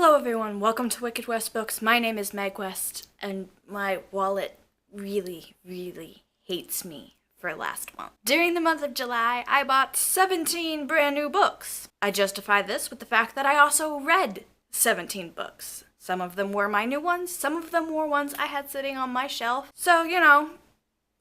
Hello everyone, welcome to Wicked West Books. My name is Meg West, and my wallet really hates me for last month. During the month of July, I bought 17 brand new books. I justify this with the fact that I also read 17 books. Some of them were my new ones, some of them were ones I had sitting on my shelf. So, you know,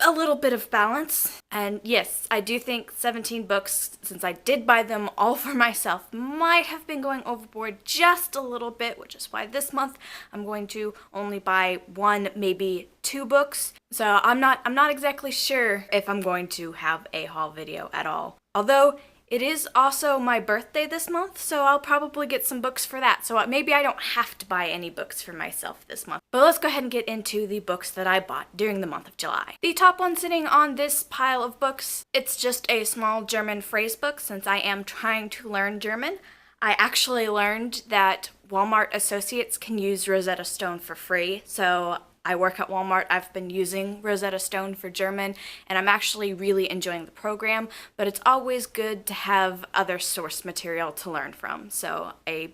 a little bit of balance. And yes, I do think 17 books, since I did buy them all for myself, might have been going overboard just a little bit, which is why this month I'm going to only buy one, maybe two books. So I'm not exactly sure if I'm going to have a haul video at all. Although it is also my birthday this month, so I'll probably get some books for that. So maybe I don't have to buy any books for myself this month. But let's go ahead and get into the books that I bought during the month of July. The top one sitting on this pile of books, it's just a small German phrase book since I am trying to learn German. I actually learned that Walmart associates can use Rosetta Stone for free, so I work at Walmart. I've been using Rosetta Stone for German, and I'm actually really enjoying the program, but it's always good to have other source material to learn from. So I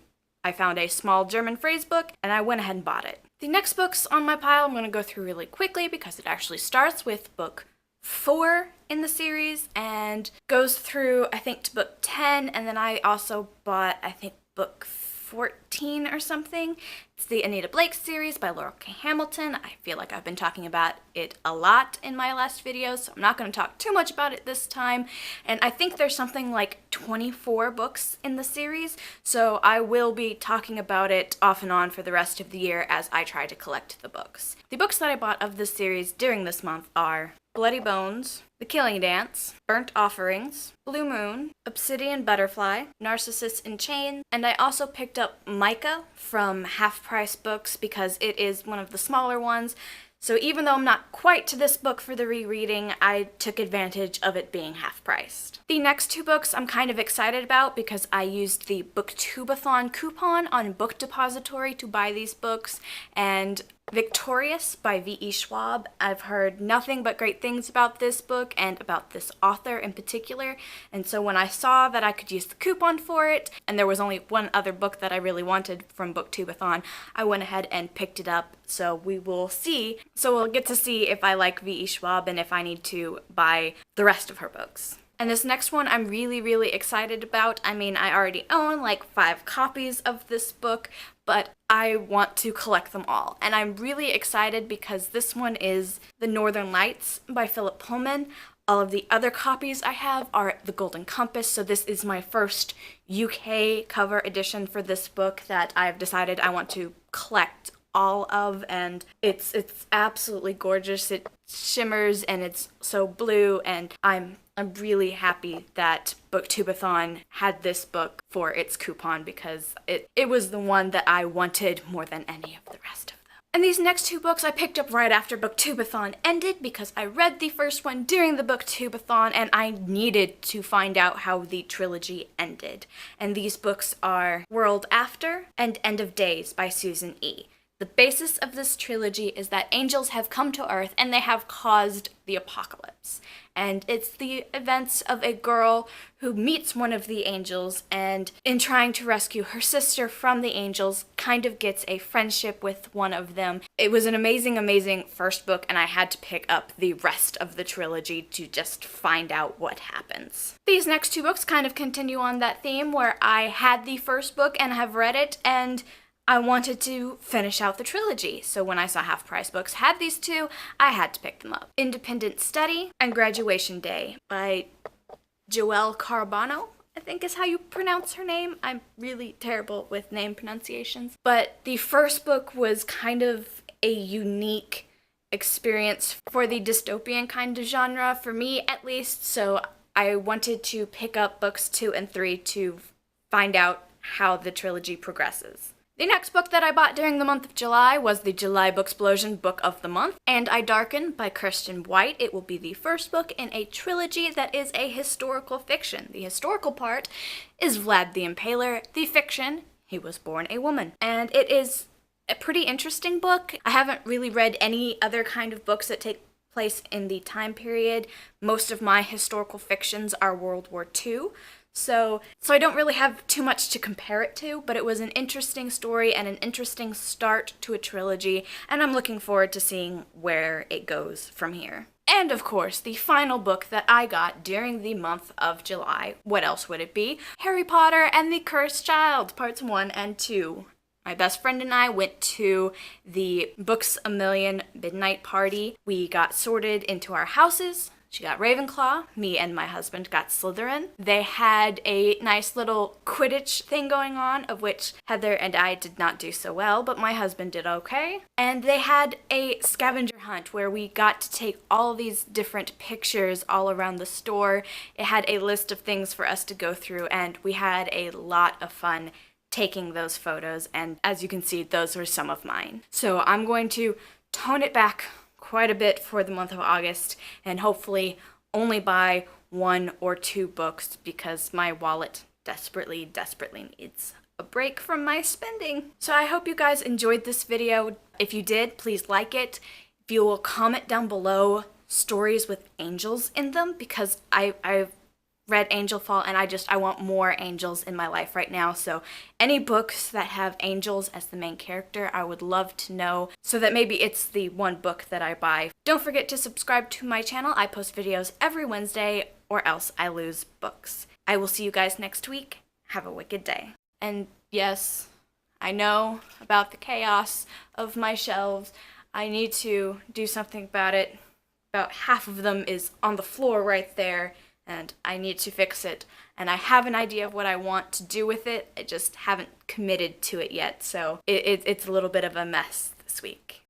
found a small German phrase book, and I went ahead and bought it. The next books on my pile I'm going to go through really quickly because it actually starts with book 4 in the series and goes through, I think, to book 10, and then I also bought, I think, book 14 or something. It's the Anita Blake series by Laura K. Hamilton. I feel like I've been talking about it a lot in my last videos, so I'm not going to talk too much about it this time. And I think there's something like 24 books in the series, so I will be talking about it off and on for the rest of the year as I try to collect the books. The books that I bought of this series during this month are Bloody Bones, The Killing Dance, Burnt Offerings, Blue Moon, Obsidian Butterfly, Narcissus in Chains, and I also picked up Micah from Half Price Books because it is one of the smaller ones. So even though I'm not quite to this book for the rereading, I took advantage of it being half-priced. The next two books I'm kind of excited about because I used the Booktubeathon coupon on Book Depository to buy these books, and Victorious by V.E. Schwab. I've heard nothing but great things about this book and about this author in particular, and so when I saw that I could use the coupon for it, and there was only one other book that I really wanted from Booktubeathon, I went ahead and picked it up, so we will see. So we'll get to see if I like V.E. Schwab and if I need to buy the rest of her books. And this next one I'm really excited about. I mean, I already own like 5 copies of this book, but I want to collect them all. And I'm really excited because this one is The Northern Lights by Philip Pullman. All of the other copies I have are The Golden Compass, so this is my first UK cover edition for this book that I've decided I want to collect all of, and it's absolutely gorgeous. It shimmers and it's so blue, and I'm really happy that Booktubeathon had this book for its coupon because it was the one that I wanted more than any of the rest of them. And these next two books I picked up right after Booktubeathon ended because I read the first one during the Booktubeathon and I needed to find out how the trilogy ended. And these books are World After and End of Days by Susan E. The basis of this trilogy is that angels have come to Earth and they have caused the apocalypse. And it's the events of a girl who meets one of the angels and in trying to rescue her sister from the angels kind of gets a friendship with one of them. It was an amazing first book, and I had to pick up the rest of the trilogy to just find out what happens. These next two books kind of continue on that theme where I had the first book and have read it, and I wanted to finish out the trilogy, so when I saw Half Price Books had these two, I had to pick them up. Independent Study and Graduation Day by Joelle Carbano, I think is how you pronounce her name. I'm really terrible with name pronunciations. But the first book was kind of a unique experience for the dystopian kind of genre, for me at least, so I wanted to pick up books 2 and 3 to find out how the trilogy progresses. The next book that I bought during the month of July was the July Booksplosion Book of the Month, And I Darken by Christian White. It will be the first book in a trilogy that is a historical fiction. The historical part is Vlad the Impaler. The fiction, He Was Born a Woman. And it is a pretty interesting book. I haven't really read any other kind of books that take place in the time period. Most of my historical fictions are World War II, So I don't really have too much to compare it to, but it was an interesting story and an interesting start to a trilogy, and I'm looking forward to seeing where it goes from here. And of course, the final book that I got during the month of July, what else would it be? Harry Potter and the Cursed Child, parts 1 and 2. My best friend and I went to the Books A Million midnight party. We got sorted into our houses. She got Ravenclaw, me and my husband got Slytherin. They had a nice little Quidditch thing going on, of which Heather and I did not do so well, but my husband did okay. And they had a scavenger hunt where we got to take all these different pictures all around the store. It had a list of things for us to go through, and we had a lot of fun taking those photos, and as you can see, those were some of mine. So I'm going to tone it back quite a bit for the month of August, and hopefully only buy 1 or 2 books because my wallet desperately needs a break from my spending. So I hope you guys enjoyed this video. If you did, please like it. If you will comment down below stories with angels in them, because I've read Angel Fall and I want more angels in my life right now. So any books that have angels as the main character, I would love to know, so that maybe it's the one book that I buy. Don't forget to subscribe to my channel. I post videos every Wednesday, or else I lose books. I will see you guys next week. Have a wicked day. And yes, I know about the chaos of my shelves. I need to do something about it. About half of them is on the floor right there, and I need to fix it. And I have an idea of what I want to do with it. I just haven't committed to it yet, so it's a little bit of a mess this week.